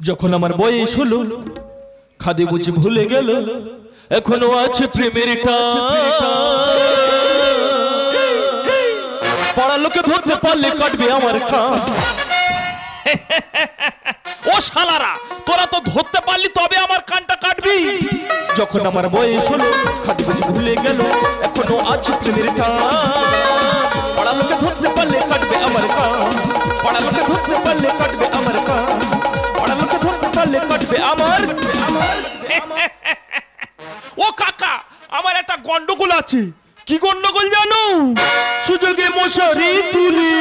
যখন আমার বয়স হলো খাদে বুঝি ভুলে গেল এখনো আছে প্রেমের টান পাড়া লোকে ধরতে পারলে কাটবে আমার কান ও শালারা তোরা তো ধরতে পারলি তবে আমার কানটা কাটবি যখন আমার বয়স হলো খাদে বুঝি ভুলে গেল এখনো আছে প্রেমের টান পাড়া লোকে ধরতে পারলে কাটবে আমার কান পাড়া লোকে ধরতে পারলে কাটবে আমার কান পাড়া লোকে ধরতে পারলে কাটবে আমার ও কাকা আমার একটা গন্ডগোল আছে কি গন্ডগোল জানো সুযোগে মশারি তুলি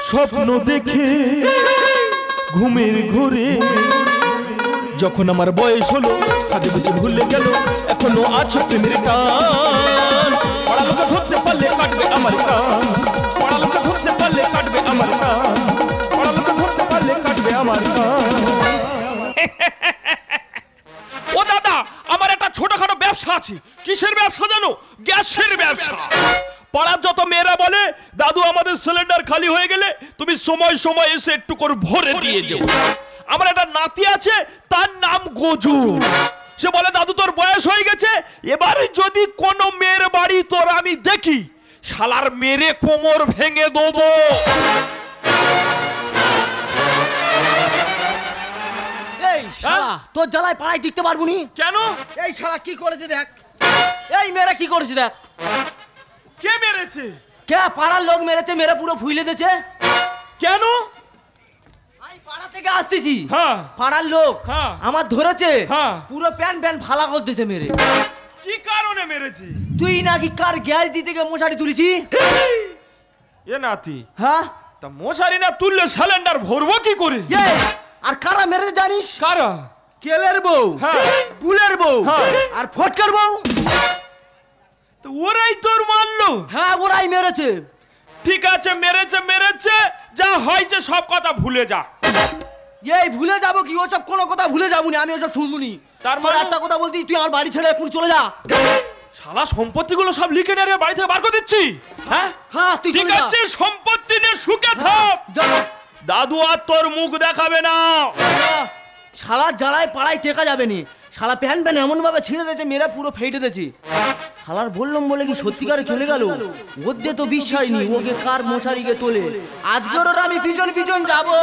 স্বপ্ন দেখে ঘুমের ঘুরে যখন আমার বয়স হলো খাদে বুঝি ভুলে গেল এখনো আছে প্রেমের টান পাড়া লোকে ধরতে পারলে কাটবে আমার কান পাড়া লোকে ধরতে পারলে কাটবে আমার কান পাড়া লোকে ধরতে পারলে কাটবে আমার কান ও দাদা আমার একটা ছোটখাটো ব্যবসা আছে কিসের ব্যবসা জানো গ্যাসের ব্যবসা পাড়ার যত মেয়েরা বলে দাদু আমাদের সিলিন্ডার খালি হয়ে গেলে তুমি সময় সময় এসে একটু করে ভরে দিয়ে যাও আমার একটা নাতি আছে তার নাম গজু সে বলে দাদু তোর বয়স হয়ে গেছে এবারে যদি কোনো মেয়ের বাড়ি তোর আমি দেখি শালার মেরে কোমর ভেঙে দেবো এই শালা তোর জ্বালায় পাড়ায় টিকতে পারবো নি কেন এই শালা কি করেছে দেখ এই মেয়েরা কি করেছে দেখ কে মেরেছে কে পাড়ার লোক মেরেছে মেরে পুরো ফুইলে দিয়েছে কেন আমি পাড়া থেকে আসতেছি হ্যাঁ পাড়ার লোক হ্যাঁ আমার ধরেছে হ্যাঁ পুরো প্যান প্যান ফালা করতেছে মেরে কি কারণে মেরেছে তুই নাকি কার গ্যাস দিতে গিয়ে মশারি তুলেছি এ নাতি হ্যাঁ তা মশারি না তুললে সিলিন্ডার ভরবো কি করে আর কারা মেরেছে জানিস কারা কেলের বউ হ্যাঁ পুলের বউ হ্যাঁ আর ফটকার বউ তো ওরাই তোর মারলো হ্যাঁ ওরাই মেরেছে ঠিক আছে মেরেছে মেরেছে যা হয়েছে সব কথা ভুলে যা এই ভুলে যাবো কি ওসব কোনো কথা ভুলে যাবো না আমি ওসব শুনবো নি তার মানে একটা কথা বলতি তুই আমার বাড়ি ছেড়ে এখন চলে যা শালা সম্পত্তিগুলো সব লিখে নিয়ে বাড়ি থেকে বার করে দিচ্ছি হ্যাঁ হ্যাঁ তুই ঠিক আছে সম্পত্তি নিয়ে সুখে থাক দাদু আর তোর মুখ দেখাবে না শালা জ্বালায় পাড়ায় টেকা যাবে নি শালা প্যান প্যান এমন ভাবে ছিঁড়ে দিয়েছে মেয়েরা পুরো ফেটে দিয়েছে শালার বললাম বলে কি সত্যিকারে চলে গেল ওদের তো বিশ্বাস নেই ওকে কার মশারিকে তোলে আজকের ওরা আমি পিছন পিছন যাবো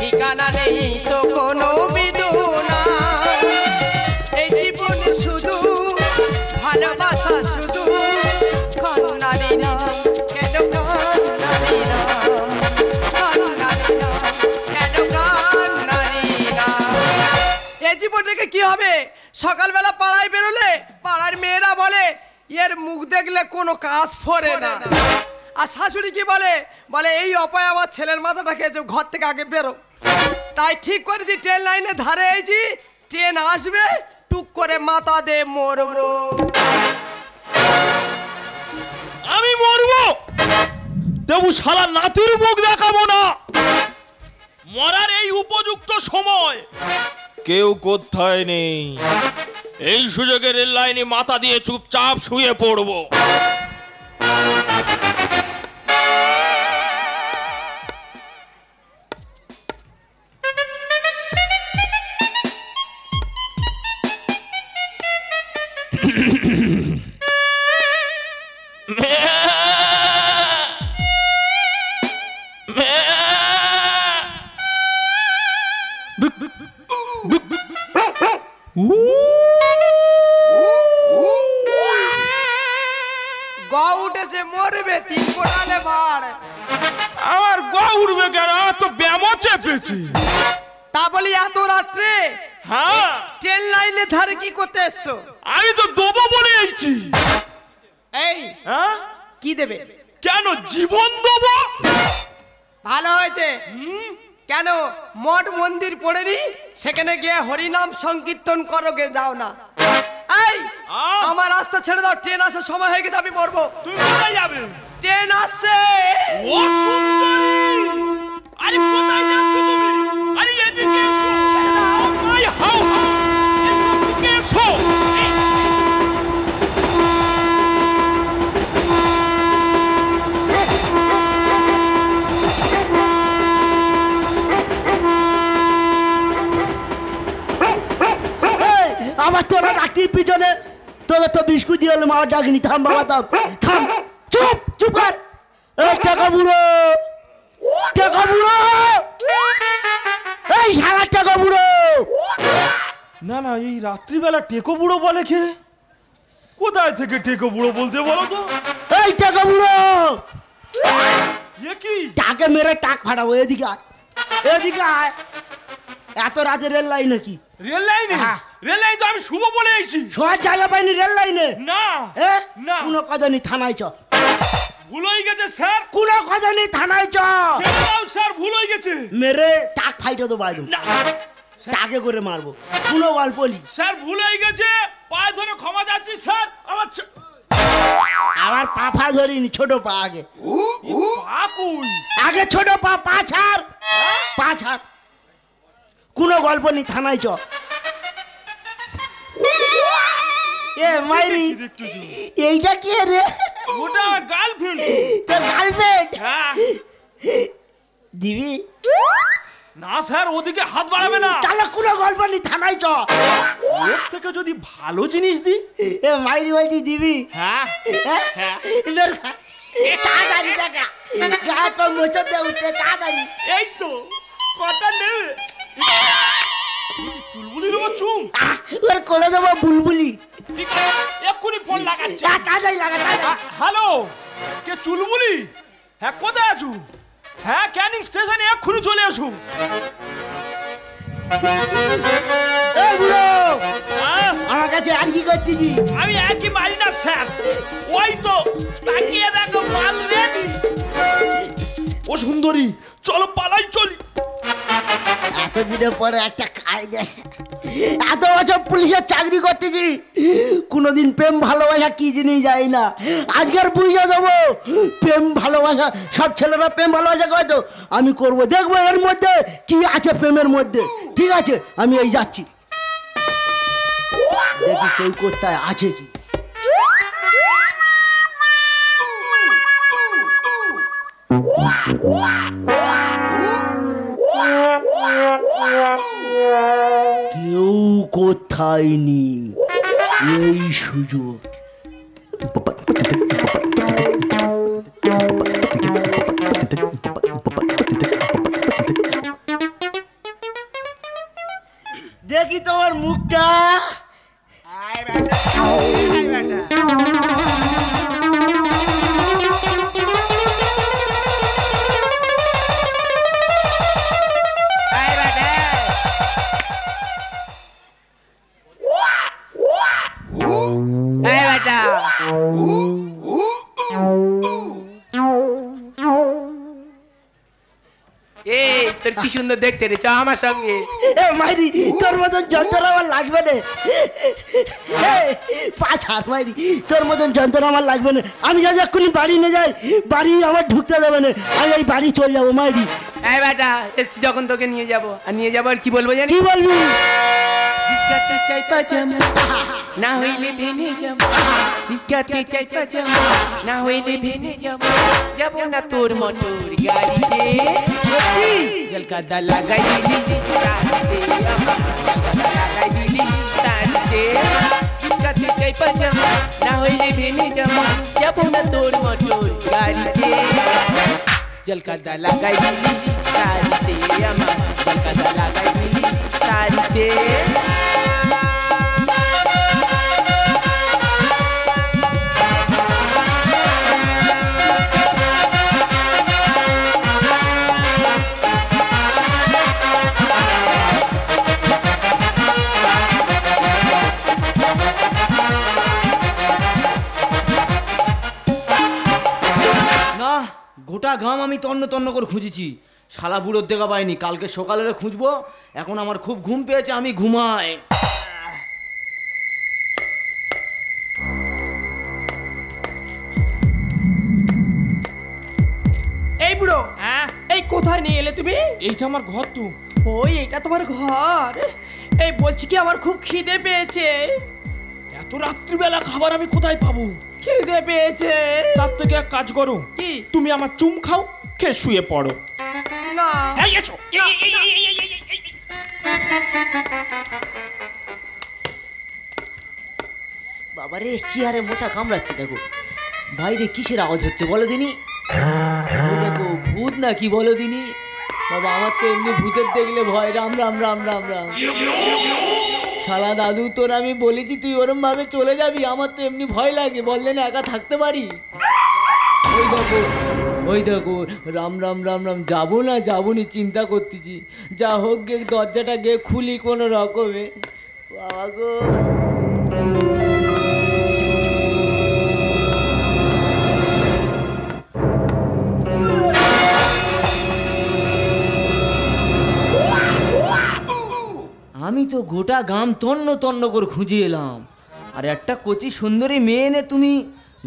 ঠিকানা নেই তো কোনো বিদুনা এই জীবন শুধু ভালোবাসা শুধু কন্যারি না কেন কন্যারি না কন্যারি না কেন কন্যারি না এই জীবনটাকে কি হবে সকালবেলা পাড়ায় বেরোলে পাড়ার মেয়েরা বলে এর মুখ দেখলে কোনো কাজ ফোরে না আর শাশুড়ি কি বলে বলে এই অপায় আমার ছেলের মাথাটা খেয়েছে ঘর থেকে আগে বেরো তাই ঠিক করেছি ট্রেন লাইনে ধারে এসেছি ট্রেন আসবে টুক করে মাথা দে মরবো আমি মরবো দেবু শালা নাতির মুখ দেখাবো না মরার এই উপযুক্ত সময় কেউ কোথায় নেই এই সুযোগে রেল লাইনে মাথা দিয়ে চুপচাপ শুয়ে পড়বো উঠেছে মরবে তিন কোটালে ভাড় আমার গা উঠবে কেন তো ব্যামো চেপেছি তা বলি এত রাত্রে হ্যাঁ ট্রেন লাইনে ধারে কি করতে এসছো আমি তো দেবো বলে এসেছি এই হ্যাঁ কি দেবে কেন জীবন দেবো ভালো হয়েছে কেন মঠ মন্দির পড়েনি সেখানে গিয়ে হরিনাম সংকীর্তন করো গে যাও না এই আমার রাস্তা ছেড়ে দাও, ট্রেন আসার সময় হয়ে গেছে, আমি মরবো। তুমি কোথায় যাবে? ট্রেন আসছে। ও সুন্দরী, আরে কোথায় যাচ্ছ তুমি? আরে এদিকে এসো। আই হাউ হাউ, এদিকে এসো। আমার তোরা ডাকি পিছনে, তোদের তো বিস্কুট দিয়ে হলো, আমার ডাকিনি। থাম বাবা, থাম থাম, চুপ চুপ কর। এই টাকা বুড়ো, টাকা বুড়ো, এই সারা টাকা বুড়ো। না না, এই রাত্রিবেলা টেকো বুড়ো বলে কে? কোথায় থেকে টেকো বুড়ো বলতে বলো তো? এই টাকা বুড়ো, এ কি? টাকে মেরে টাক ফাটাবো। এদিকে আয়, এদিকে আয়। এত রাতে রেল লাইন নাকি? রেল লাইনে? হ্যাঁ। রেল লাইন তো আমি শুভ বলে এসেছি। শোয়ার জায়গা পাইনি রেল লাইনে? না না, কোনো কথা নেই, থানায় চ। ভুল হয়ে গেছে স্যার। কোনো কথা নেই, থানায় চ। সেটাও স্যার ভুল হয়ে গেছে। মেরে টাক ফাইটে দেবো একদম, না টাকে করে মারবো। কোনো গল্প নেই। স্যার ভুল হয়ে গেছে, পায়ে ধরে ক্ষমা যাচ্ছি স্যার। আমার আবার পা ফা ধরিনি, ছোট পা আগে। পা কই? আগে ছোট পা, পা ছাড়, পা ছাড়। কোনো গল্প নেই, থানায় চ। এ মাইরি, এইটা কি রে? ওটা গার্লফ্রেন্ড। তোর গার্লফ্রেন্ড? হ্যাঁ। দিবি? না স্যার, ওদিকে হাত বাড়াবে না। তাহলে কোনো গল্প নেই, থানায় চ। ওর থেকে যদি ভালো জিনিস দি। এ মাইরি বলছি, দিবি? হ্যাঁ হ্যাঁ, বের কর। তাড়াতাড়ি দেখা, গায়ে তো মোচর দিয়ে উঠছে, তাড়াতাড়ি। এই তো কটা নেবে? চুলবুলি দেবো চুম। ওর করে দেবো বুলবুলি। ঠিক আছে, এক্ষুনি ফোন লাগাচ্ছে। তাড়াতাড়ি লাগা, তাড়াতাড়ি। হ্যালো, কে চুলবুলি? হ্যাঁ, কোথায় আছো? হ্যাঁ, ক্যানিং স্টেশনে এক্ষুনি চলে আসো। এই বুড়ো, হ্যাঁ, আমার কাছে আর কি করতেছি? আমি একই মারি না স্যার। ওই তো তাকিয়ে দেখো, মাল রেডি। ও সুন্দরী, চলো পালাই চলি। এতদিনের পরে একটা কাজ আছে। এত বছর পুলিশের চাকরি করতেছি, কোনোদিন প্রেম ভালোবাসা কি জিনিস যাই না। আজকের বুঝে দেবো প্রেম ভালোবাসা। সব ছেলেরা প্রেম ভালোবাসা করে তো, আমি করব। দেখবো এর মধ্যে কি আছে প্রেমের মধ্যে। ঠিক আছে, আমি এই যাচ্ছি, দেখি কেউ কোথায় আছে কি। কেউ কোথায় নি, এই সুযোগ। দেখি তোমার মুখটা। এই তোর কি সুন্দর দেখতে রে, চ আমার সঙ্গে। এ মাইরি, তোর মতন যন্ত্রণা আমার লাগবে না। পা ছাড় মাইরি, তোর মতন যন্ত্রণা আমার লাগবে না। আমি যা এক্ষুনি বাড়ি নিয়ে যাই, বাড়ি আমার ঢুকতে দেবে না। আমি এই বাড়ি চলে যাবো মাইরি। এই বেটা, এসছি যখন তোকে নিয়ে যাবো, আর নিয়ে যাবো আর কি বলবো জানি? কি বলবি? বিস্কাটে চাই পাজামা, না হইলে ভেঙে যাবো। বিস্কাটে চাই পাজামা, না হইলে ভেঙে যাবো। যাবো না তোর মোটর গাড়িতে, জলকাদা লাগাই দিলি তারিতে, জলকাদা লাগাই দিলি তারিতে। বিস্কাটে চাই পাজামা, না হইলে ভেঙে যাবো। যাবো না তোর মোটর গাড়িতে, জলকাদা লাগাই দিলি তারিতে, আমার জলকাদা লাগাই দিলি তারিতে। না, গোটা গ্রাম আমি তন্ন তন্ন করে খুঁজেছি, শালা বুড়োর দেখা পাইনি। কালকে সকালে খুঁজবো। এখন আমার খুব ঘুম পেয়েছে, আমি ঘুমাই। কোথায় নিয়ে এলে তুমি? এইটা আমার ঘর তো। ওই এটা তোমার ঘর? এই বলছি কি আমার খুব খিদে পেয়েছে। এত রাত্রিবেলা খাবার আমি কোথায় পাবো? খিদে পেয়েছে। তার থেকে এক কাজ করো, কি? তুমি আমার চুম খাও, খেয়ে শুয়ে পড়ো। না। এই এসো। বাবারে কি আরে মশা কামড়াচ্ছে দেখো। বাইরে কিসের আওয়াজ হচ্ছে বলো দিনি? ওই দেখো ভূত না কি বলো দিনি? বাবা আমার তো এমনি ভূতের দেখলে ভয়। রাম রাম রাম রাম রাম। শালা দাদু তোর আমি বলেছি তুই ওরম ভাবে চলে যাবি, আমার তো এমনি ভয় লাগে, বললে না একা থাকতে পারি। ওই দেখো ওই দেখো রাম রাম রাম রাম। যাবো না যাবো নি চিন্তা করতেছি। যা হোক গে দরজাটা গে খুলি কোনো রকমে। বাবা গো আমি তো গোটা গ্রাম তন্ন তন্ন করে খুঁজে এলাম, আর একটা কচি সুন্দরী মেয়ে এনে তুমি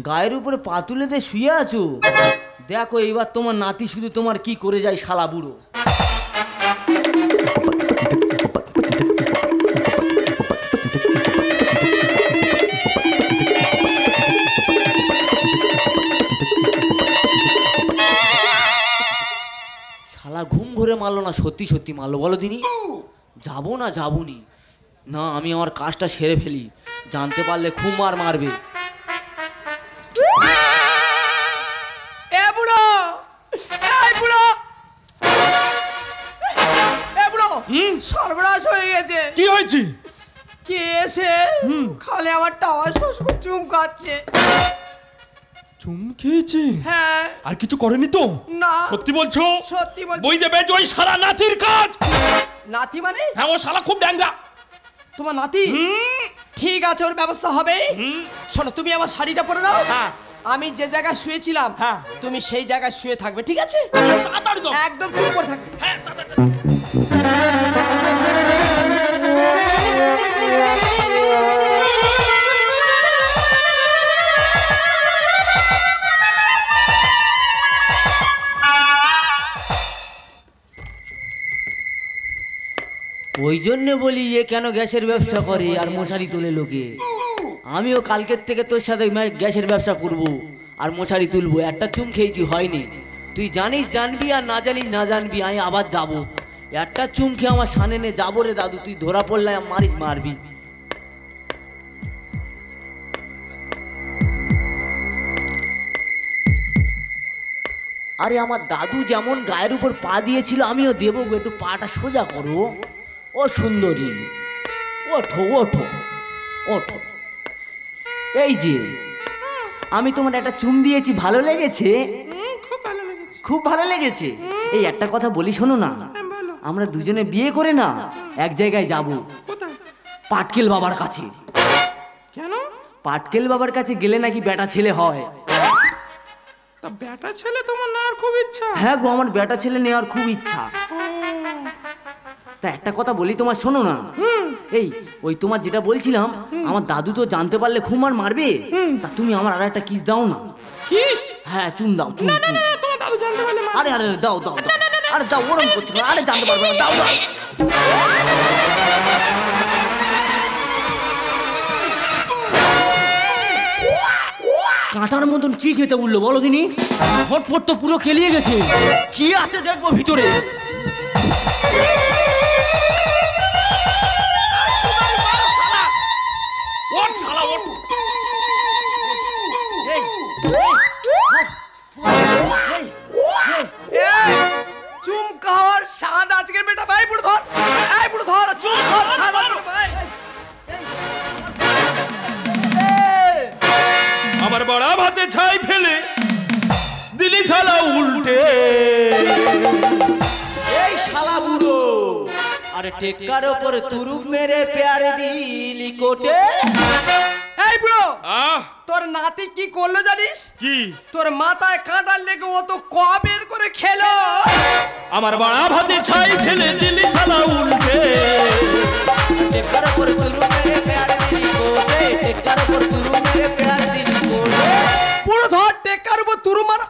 গায়ের উপরে পা তুলে দিয়ে শুয়ে আছো। দেখো এইবার তোমার নাতি শুধু তোমার কি করে যায় শালা বুড়ো। শালা ঘুম ঘুরে মারলো না সত্যি সত্যি মারলো বলো দিনি? যাবো না যাবনি না, আমি আমার কাজটা সেরে ফেলি, জানতে পারলে খুব মার মারবে। এ বুড়ো, এই বুড়ো, এ বুড়ো, সর্বনাশ হয়ে গেছে। কি হয়েছে? কে এসে খালি আমার টাওয়ার শোষ করে চুম খাচ্ছে। চুম খেয়েছে? হ্যাঁ। আর কিছু করেনি তো? না। সত্যি বলছো? সত্যি বলছি। বই দেবে ওই শালা নাতির কাজ। নাতি মানে? হ্যাঁ ও শালা খুব ড্যাংরা। তোমার নাতি? ঠিক আছে ওর ব্যবস্থা হবে। শোনো তুমি আমার শাড়িটা পরে নাও। হ্যাঁ। আমি যে জায়গায় শুয়েছিলাম হ্যাঁ। তুমি সেই জায়গায় শুয়ে থাকবে, ঠিক আছে? তাড়াতাড়ি দাও। একদম চুপ করে থাকবে। হ্যাঁ তাড়াতাড়ি। ওই জন্য বলি এ কেন গ্যাসের ব্যবসা করে আর মশারি তোলে লোকে। আমিও কালকের থেকে তোর সাথে গ্যাসের ব্যবসা করব আর মশারি তুলবো। একটা চুম খেয়েছি হয়নি, তুই জানিস জানবি আর না জানিস না জানবি, আমি আবার যাব। একটা চুম খেয়ে আমার সামনে নে যাবো রে দাদু, তুই ধরা পড়লে মারিস মারবি। আরে আমার দাদু যেমন গায়ের উপর পা দিয়েছিল আমিও দেবো, একটু পাটা সোজা করো। ও সুন্দরী ওঠো ওঠো ওঠো। এই যে আমি তোমার একটা চুম দিয়েছি, ভালো লেগেছে? খুব ভালো লেগেছে। এই একটা কথা বলি শোনো না, আমরা দুজনে বিয়ে করে না এক জায়গায় যাব। পাটকেল বাবার কাছে। কেন? পাটকেল বাবার কাছে গেলে নাকি বেটা ছেলে হয়। তা বেটা ছেলে তোমার নেওয়ার খুব ইচ্ছা? হ্যাঁ গো আমার বেটা ছেলে নেওয়ার খুব ইচ্ছা। তা একটা কথা বলি তোমার শোনো না, এই ওই তোমার যেটা বলছিলাম আমার দাদু তো জানতে পারলে খুব মার মারবে, তা তুমি আমার আর একটা কিস দাও না। কিস? হ্যাঁ চুম দাও চুম। না না না তোমার দাদু জানতে পারলে আরে আরে দাও দাও দাও। আরে যাও ওরম করছো না, আরে জানতে পারবে না, দাও দাও। কাঁটার মতন কি খেতে বললো বলো দিনি? ফটফট তো পুরো খেলিয়ে গেছে, কি আছে দেখবো ভিতরে। চুম খাওয়ার স্বাদ আজকের বেটা ভাই পুরো ধর, এই পুরো ধর চুম খাওয়ার স্বাদ আজকের ভাই। আমার বড়া ভাতে ছাই ফেলে দিলি থালা উল্টে। এই শালা বুড়ো, আরে টেক্কার ওপর তুরুপ মেরে প্যারে দিলি কোটে। এই বুড়ো আহ তোর নাতি কি করলো জানিস? কি? তোর মাথায় কাঁটার লেগে ও তো ক বের করে খেলো। আমার বড়া ভাতে ছাই ফেলে দিলি থালা উল্টে। টেক্কার ওপর তুরুপ মেরে প্যারে দিলি কোটে, টেক্কার ওপর তুরুপ মেরে প্যারে দিলি কোটে। পুরো ধর টেক্কার উপর তুরু মারা।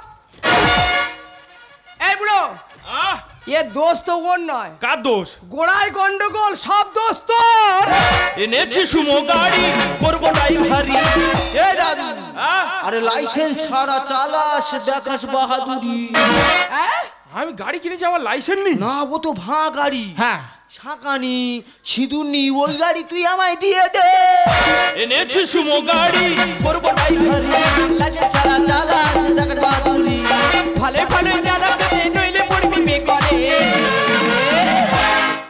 এই বুড়ো তো ওর নয়। কার দোষ? গোড়ায় গন্ডগোল, সব দোষ তোর। এনেছি সুমো গাড়ি, করবো ড্রাইভারি। এ দাদু, আরে লাইসেন্স ছাড়া চালাস, দেখাস বাহাদুরি। আমি গাড়ি কিনেছি, আমার লাইসেন্স নেই। না, ও তো ভাঙা গাড়ি। হ্যাঁ, শাঁকানি সিঁদুর নি, ওই গাড়ি তুই আমায় দিয়ে দে। এনেছি সুমো গাড়ি, করবো ড্রাইভারি। লাইসেন্স ছাড়া চালাস, দেখাস বাহাদুরি। ভালে ভালে জানা পেতে নইলে পড়বি বেকলে।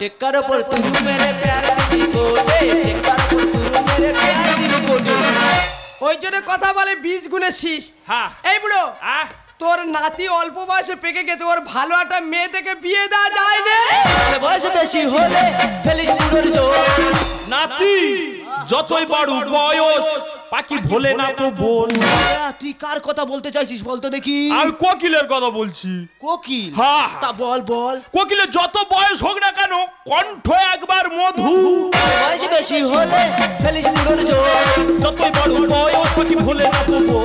টেক্কার ওপর তুই মেরে প্যার দিলি কোটে, টেক্কার ওপর তুই মেরে প্যার দিলি কোটে। ওই জন্য কথা বলে 20 গুণে শীষ। হ্যাঁ। এই বুড়ো, তোর নাতি অল্প বয়সে পেকে গেছে, ওর ভালো একটা মেয়ে থেকে বিয়ে দেওয়া যায় না। বয়স বেশি হলে ফেলিস পুরোর জোর। নাতি যতই বাড়ুক বয়স, পাখি ভোলে না তো বোন। তুই কার কথা বলতে চাইছিস বলতো দেখি? আমি কোকিলের কথা বলছি। কোকিল? হ্যাঁ। তা বল বল। কোকিলের যত বয়স হোক না কেন, কণ্ঠ একবার মধু। বয়স বেশি হলে ফেলিস পুরোর জোর। যতই বাড়ুক বয়স, পাখি ভোলে না তো বোন।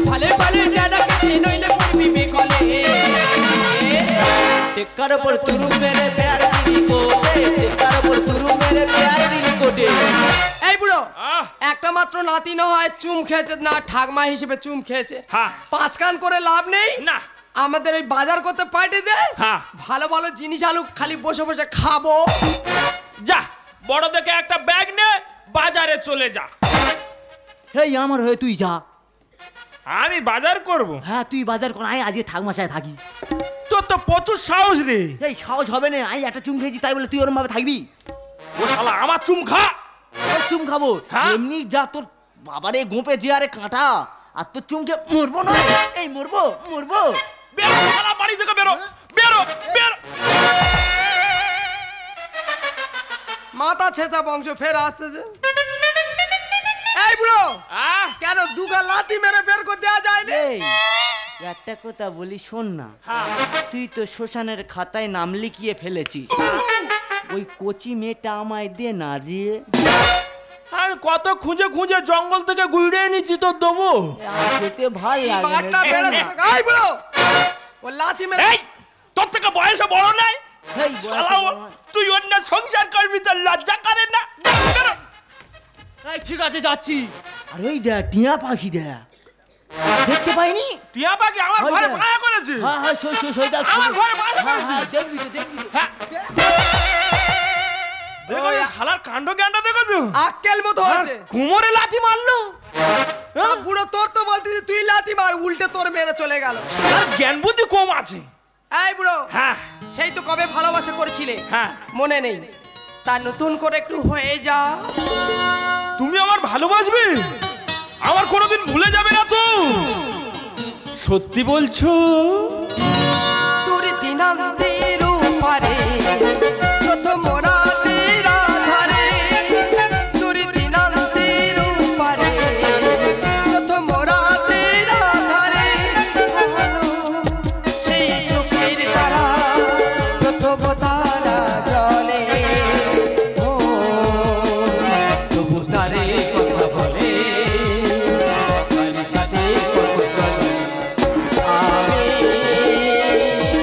ভালে ভালে জানা পেতে নইলে পড়বি বেকলে। টেক্কার ওপর তুই মেরে প্যার দিলি কোটে, টেক্কার ওপর তুই মেরে প্যার দিলি কোটে। এই বুড়ো, একটা মাত্র নাতি না হয় চুম খেয়েছে না, ঠাকমা হিসেবে চুম খেয়েছে। হ্যাঁ। 5 কান করে লাভ নেই না। আমাদের ওই বাজার করতে পাঠিয়ে দে। হ্যাঁ। ভালো ভালো জিনিস আলু, খালি বসে বসে খাবো। যা, বড় দেখে একটা ব্যাগ নে, বাজারে চলে যা। এই আমার হয়ে তুই যা। আমি বাজার করব? হ্যাঁ, তুই বাজার কর, আয় আজকে ঠাকমাশায় থাকি। তোর তো প্রচুর সাহস রে। এই সাহস হবে না, আমি একটা চুম খেয়েছি তাই বলে তুই ওরম ভাবে থাকবি? ও শালা আমার চুম খা। তোর চুম খাবো? হ্যাঁ। এমনি যা, তোর বাবারে গোপে যে আরে কাঁটা, আর তোর চুমকে মরবো না। এই মরবো মরবো। বেরো শালা, বাড়ি থেকে বেরো, বেরো বেরো। মাথা ছেঁচা বংশ ফের আসতেছে। এই বুড়ো, কেন দুগা লাথি মেরে বের করে দেওয়া যায় না? এই একটা কথা বলি শোন না, হ্যাঁ। তুই তো শ্মশানের খাতায় নাম লিখিয়ে ফেলেছিস, ওই কচি মেয়েটা আমায় দে না রে। আর কত খুঁজে খুঁজে জঙ্গল থেকে গুইড়ে এনেছি, তো দেবো? আমার খেতে ভাল এই লাগে মাঠটা না। বেড়ে এই বুড়ো, ও লাথি মেরে। এই, তোর থেকে বয়সে বড় নাই? এই বয়সে শালা বড় নয়। তুই অন্য সংসার করবি, তো লজ্জা করে না? বেরো। এই ঠিক আছে যাচ্ছি। আর ওই দেখ টিয়া পাখি দেখ, দেখতে পাইনি? টিয়া পাখি আমার ওই ঘরে দেখ। পায়া করেছে। হ্যাঁ হ্যাঁ, সই সই সই দেখ। আমার ঘরে বাস হ্যাঁ করেছে। হ্যাঁ, দেখবি তো দেখবি তো। হ্যাঁ। দেখো শালার কাণ্ড জ্ঞানটা দেখেছো? আক্কেল মতো হয়েছে। কোমরে লাথি মারলো। তা বুড়ো, তোর তো বলতিস তুই লাথি মার, উল্টে তোর মেরে চলে গেল। আর জ্ঞান বুদ্ধি কম আছে। এই বুড়ো, হ্যাঁ সেই তো কবে ভালোবাসা করেছিলে, হ্যাঁ। মনে নেই? তা নতুন করে একটু হয়ে যা। তুমি আমার ভালোবাসবে, আমার কোনোদিন ভুলে যাবে না তো? সত্যি বলছো? তোর দিনান্তের পারে প্রথম রাতের আধারে, তোর দিনান্তের পারে প্রথম রাতের আধারে, সেই চোখের তারা প্রথম তারা জলে, ও তবু তারে কথা বলে সাথে কত চলে। আমি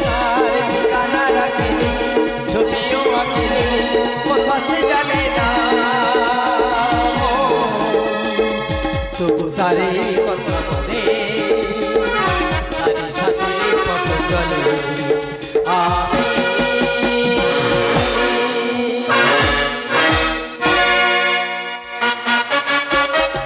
তার ঠিকানা রাখিনি, যদিও আঁকিনি, কথা সে জানে না, তবু তারে